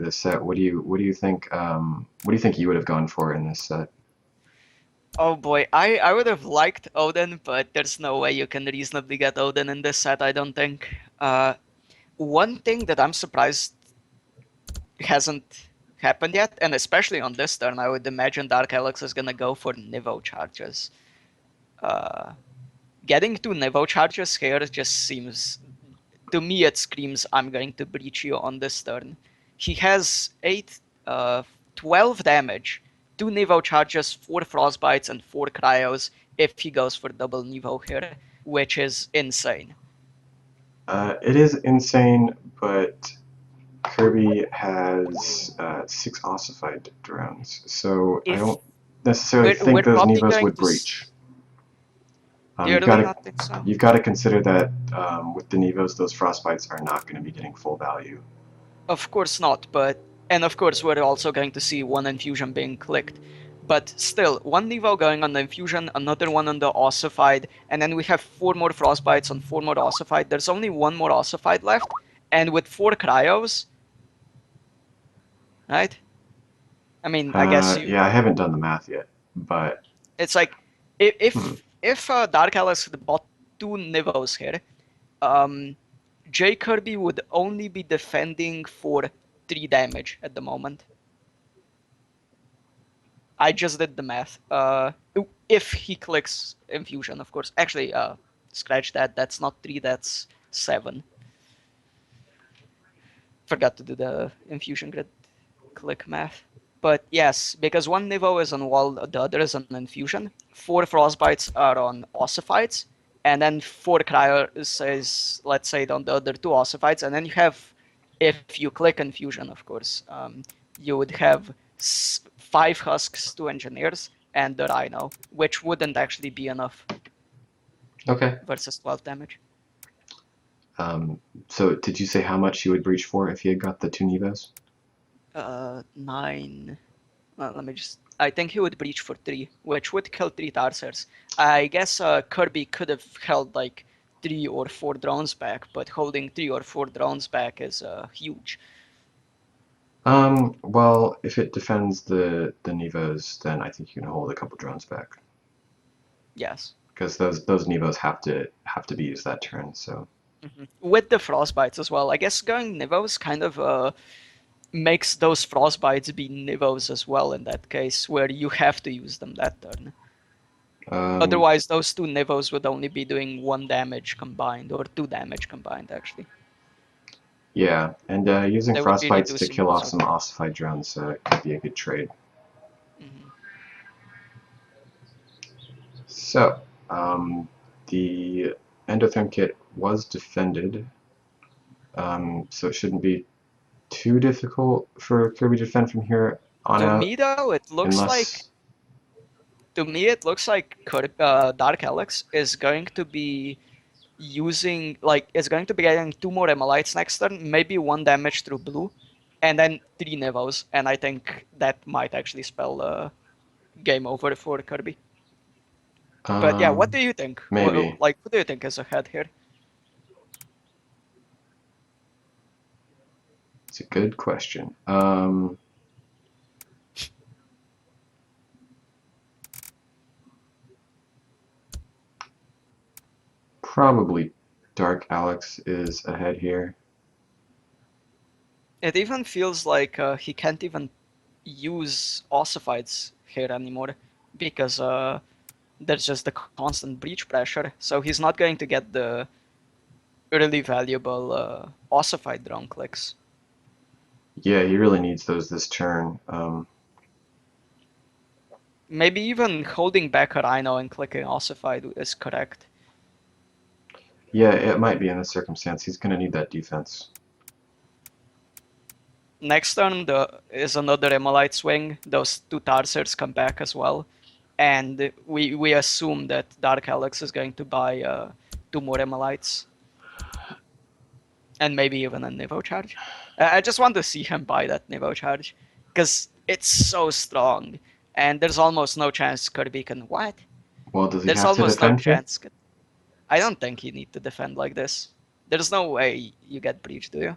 this set. What do you think? What do you think you would have gone for in this set? Oh boy, I would have liked Odin, but there's no way you can reasonably get Odin in this set, I don't think. One thing that I'm surprised hasn't happened yet, and especially on this turn, I would imagine Dark Alex is gonna go for Nivo charges. Uh, Getting two Nivo charges here just seems, to me, it screams I'm going to breach you on this turn. He has 12 damage, 2 Nivo charges, 4 Frostbites, and 4 Cryos if he goes for double Nivo here, which is insane. It is insane, but Kirby has 6 ossified drones, so I If don't necessarily think we're those probably Nevos going would to, breach. do you You've got really to not think so? you've got to consider that with the Nevos, those frostbites are not going to be getting full value. Of course not, but and of course we're also going to see one infusion being clicked. But still, one Nevo going on the infusion, another one on the ossified, and then we have 4 more frostbites on 4 more ossified. There's only 1 more ossified left, and with 4 cryos, right? I mean, I guess you. Yeah, I haven't done the math yet, but It's like if hmm. Dark Alice bought 2 Nivos here, um, J Kirby would only be defending for 3 damage at the moment. I just did the math. If he clicks infusion, of course. Actually, scratch that. That's not 3. That's 7. Forgot to do the infusion grid click math. But yes, because one Nivo is on wall, the other is on infusion. 4 frostbites are on ossifieds, and then 4 cryo is, let's say, on the other 2 ossifieds, and then you have, if you click infusion, of course, you would have 5 husks, 2 engineers, and the rhino, which wouldn't actually be enough Okay. versus 12 damage. So did you say how much you would breach for if you had got the 2 Nevos? 9. Let me just. I think he would breach for 3, which would kill 3 Tarsers. I guess Kirby could have held like 3 or 4 drones back, but holding 3 or 4 drones back is huge. Well, if it defends the Nevos, then I think you can hold a couple drones back Yes. because those Nevos have to be used that turn. So With the frostbites as well. I guess going Nivos kind of makes those frostbites be Nivos as well in that case, where you have to use them that turn. um, Otherwise, those 2 Nivos would only be doing 1 damage combined, or 2 damage combined, actually. yeah, and using They would be frostbites to reducing kill off also. some ossified drones could be a good trade. Mhm. So the endotherm kit was defended, so it shouldn't be too difficult for Kirby to defend from here on To out, me, though, it looks like unless Dark Alex is going to be using like is going to be getting 2 more Emolites next turn, maybe 1 damage through blue, and then 3 Nevos, and I think that might actually spell game over for Kirby. But yeah, what um, do you think? maybe. Like, who do you think is ahead here? It's a good question. Probably Dark Alex is ahead here. It even feels like he can't even use ossifieds here anymore because there's just the constant breach pressure. So he's not going to get the really valuable ossified drone clicks. Yeah, he really needs those this turn. Maybe even holding back a rhino and clicking ossified is correct. Yeah, it might be in this circumstance. He's going to need that defense. Next turn is another Emolite swing. Those 2 Tarsers come back as well. And we assume that Dark Alex is going to buy 2 more Emolites. And maybe even a Nivo charge. I just want to see him buy that Nivo charge. Because it's so strong. And there's almost no chance Kirby can. What? Well, does he There's have to almost no defend here? chance. I don't think you need to defend like this. There's no way you get breached, do you?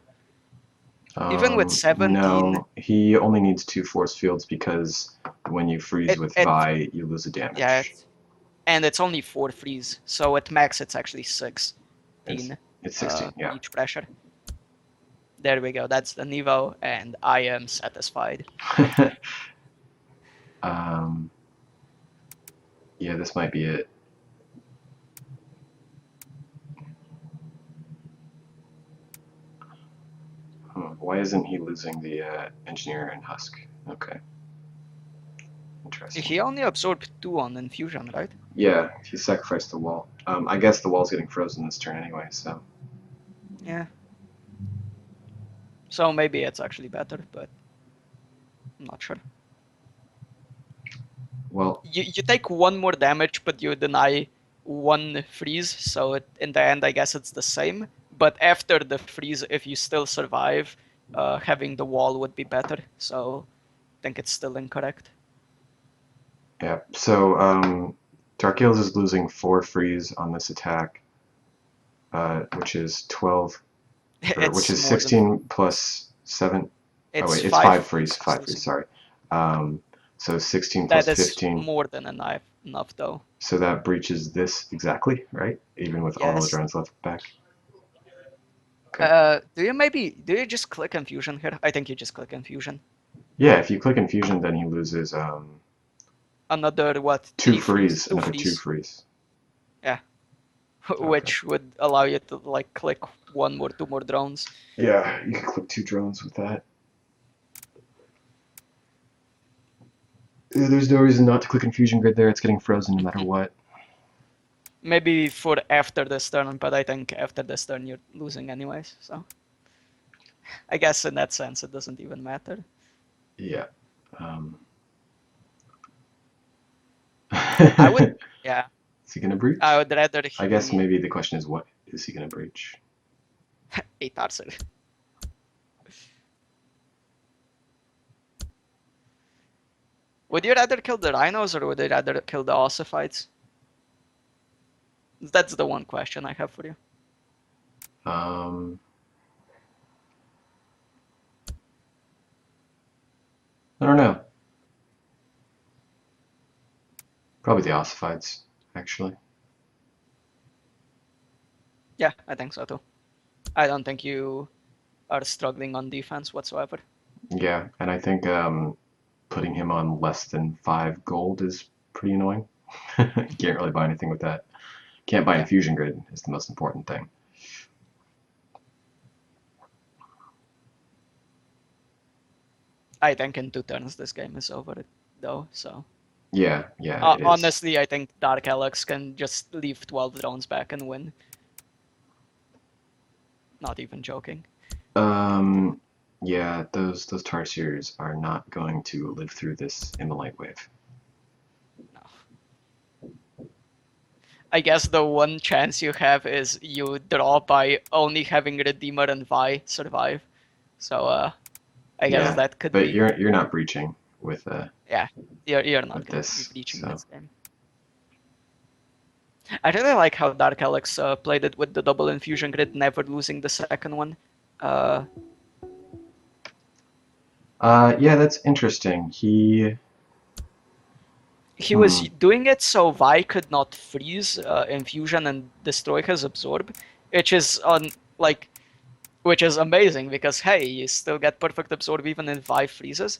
Even with 17, No, he only needs 2 force fields because when you freeze it with it Vi, you lose a yeah, damage. and it's only 4 freeze, so at max it's actually 16 It's 16, yeah. beach pressure. There we go. That's the Nevo, and I am satisfied. um, yeah, this might be it. Why isn't he losing the engineer and husk? Okay, interesting. He only absorbed 2 on infusion, right? Yeah, he sacrificed the wall. I guess the wall's getting frozen this turn anyway, so. Yeah. So maybe it's actually better, but I'm not sure. Well, You take 1 more damage, but you deny 1 freeze, so in the end, I guess it's the same. But after the freeze, if you still survive, having the wall would be better. So I think it's still incorrect. yeah. So, Dark Heels is losing 4 freeze on this attack, which is 12, or which It's is more than 16 freeze. plus 7. Oh It's wait, it's 5 5 freeze, freeze he's 5 freeze, losing. sorry. Um, so 16 plus That is 15. more than enough, though. So that breaches this exactly, right? Even with all the Yes. drones left back. Okay. Do you just click infusion here? I think you just click infusion. Yeah, if you click infusion, then he loses Another what? 2 Three freeze, freeze, two another 2 freeze. freeze. Yeah, Okay. which would allow you to like click 2 more drones. Yeah, you can click 2 drones with that. There's no reason not to click infusion grid there. It's getting frozen no matter what. Maybe for after this turn, but I think after this turn you're losing anyways. So I guess in that sense it doesn't even matter. Yeah. Um. I would, yeah, Is he gonna I breach? would rather I guess he maybe the question is, what is he gonna breach? a Tarser. Would you rather kill the rhinos or would you rather kill the ossifieds? That's the one question I have for you. Um. I don't know. Probably the ossifieds, actually. Yeah, I think so too. I don't think you are struggling on defense whatsoever. Yeah, and I think putting him on less than 5 gold is pretty annoying. You can't really buy anything with that. Can't buy Yeah, infusion grid is the most important thing. I think in 2 turns this game is over though. So Yeah, yeah, it is. honestly, I think Dark Alex can just leave 12 drones back and win. Not even joking. Um, yeah, those Tarsiers are not going to live through this Immolite wave. No. I guess the one chance you have is you draw by only having Redeemer and Vi survive. So I guess Yeah, that could but be. you're not breaching Yeah, you're not with gonna be this, breaching so this game. I really like how Dark Alex played it with the double infusion grid, never losing the second one. Uh, yeah, that's interesting. he was Hmm, doing it so Vi could not freeze infusion and destroy his absorb, which is on like which is amazing because hey, you still get perfect absorb even if Vi freezes.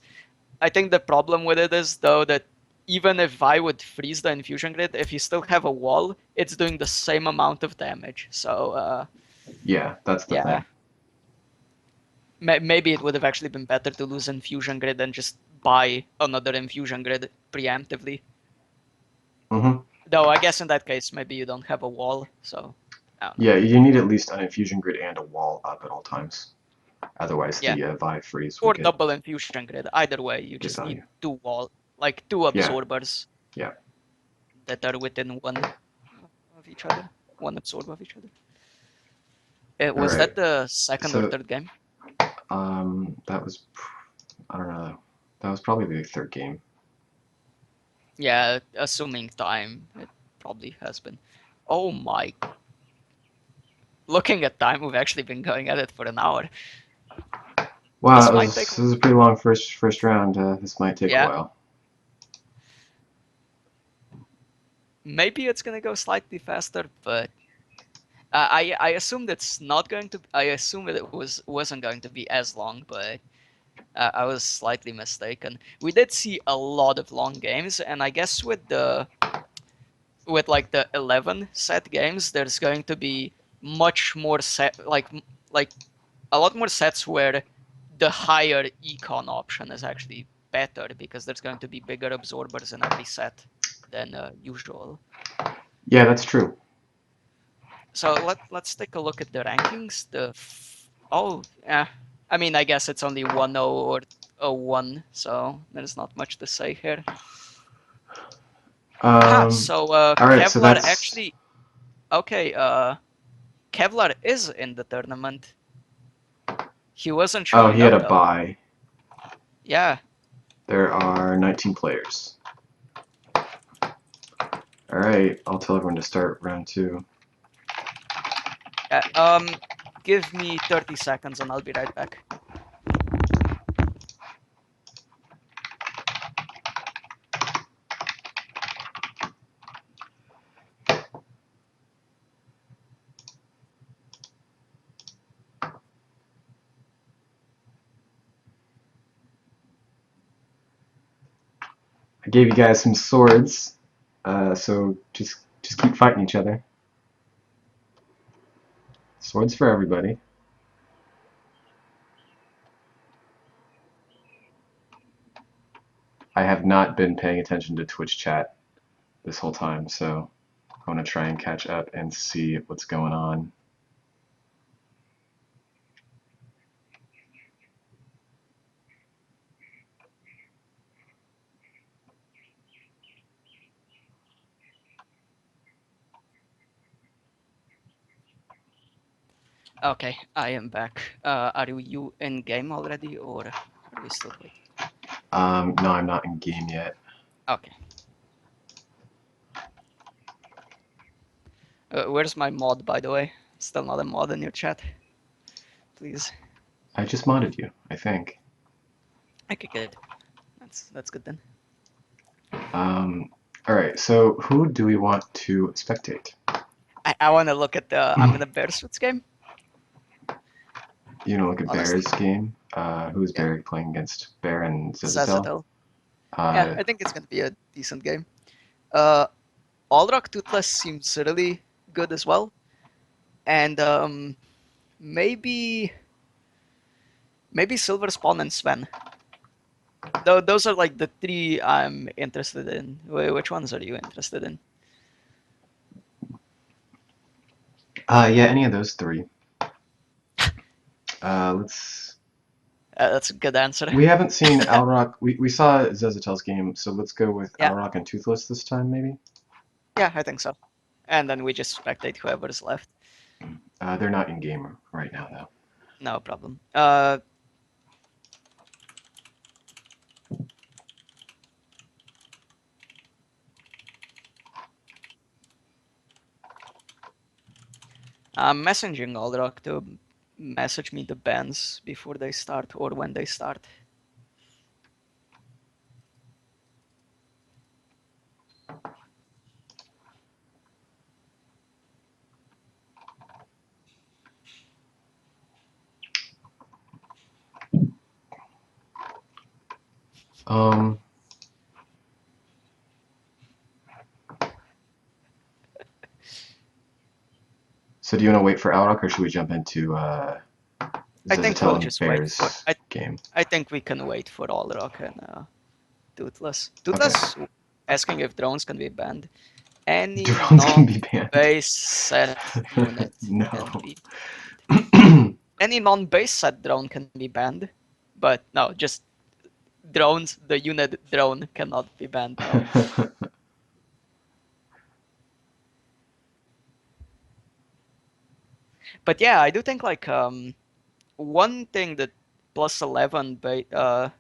I think the problem with it is though that even if Vi would freeze the infusion grid, if you still have a wall, it's doing the same amount of damage. So yeah, that's the yeah, thing. maybe it would have actually been better to lose infusion grid and just buy another infusion grid preemptively. Hmm. Though I guess in that case maybe you don't have a wall, so I don't know. Yeah, you need at least an infusion grid and a wall up at all times. Otherwise, Yeah, the Vi freeze will or double infusion grid. Either way, you get just need value. two Yeah, absorbers yeah. that are within one of each other, one absorb of each other. All Was right. that the second or So third game? that was, I don't know. That was probably the third game. Yeah, assuming time, it probably has been. Oh my! Looking at time, we've actually been going at it for an hour. Wow, This might take. this was a pretty long first round. This might take a Yeah, while. maybe it's gonna go slightly faster, but I assumed it's not going to. I assumed it wasn't going to be as long, but I was slightly mistaken. We did see a lot of long games, and I guess with like the 11 set games, there's going to be much more set like a lot more sets where the higher econ option is actually better because there's going to be bigger absorbers in every set than usual. Yeah, that's true. So let's take a look at the rankings. Oh yeah, I mean I guess it's only 1-0 or 0-1, so there's not much to say here. Um, So all right, so Kevlar that's. actually okay. Kevlar is in the tournament. He wasn't Oh, he showing had up a though. bye. Yeah. There are 19 players. All right, I'll tell everyone to start round two. Uh, give me 30 seconds and I'll be right back. I gave you guys some swords, so just keep fighting each other. Swords for everybody. I have not been paying attention to Twitch chat this whole time, so I want to try and catch up and see what's going on. Okay, I am back. Are you in game already or are we still waiting? No, I'm not in game yet. Okay. Where's my mod, by the way? Still not a mod in your chat. Please. I just modded you, I think. Okay, good. That's good then. Um, all right, so who do we want to spectate? I want to look at the. I'm in a Bearsuits game. You know, look at Bear's Honestly, game. Who's yeah. Bear playing against? Bear and Zezatel? Zazatel. Yeah, Uh, I think it's gonna be a decent game. Uh, Allrock Toothless seems really good as well, and maybe Silver Spawn and Sven. Though those are like the three I'm interested in. Which ones are you interested in? yeah, any of those three. Let's. That's a good answer. We haven't seen Alrock. We saw Zezatel's game, so let's go with Yeah, Alrock and Toothless this time, maybe. yeah, I think so. And then we just spectate whoever's left. They're not in game right now, though. No problem. I'm messaging Aldrock to message me the bands before they start or when they start. Um, so do you want to wait for Alrock, or should we jump into I think we'll Zezatel and just wait for. Bear's game? I think we can wait for Aldrock and Toothless. Okay. Toothless asking if drones can be banned. Any Drones can be banned. non-base set unit can No. be any non-base set drone can be banned, but no, just drones. The unit drone cannot be banned. No. But yeah, I do think like one thing that plus 11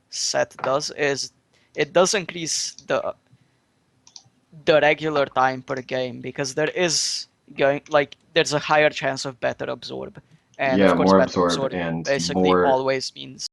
set does is it does increase the regular time per game because there is going like there's a higher chance of better absorb, and Yeah, of course more better absorb absorb and basically more always means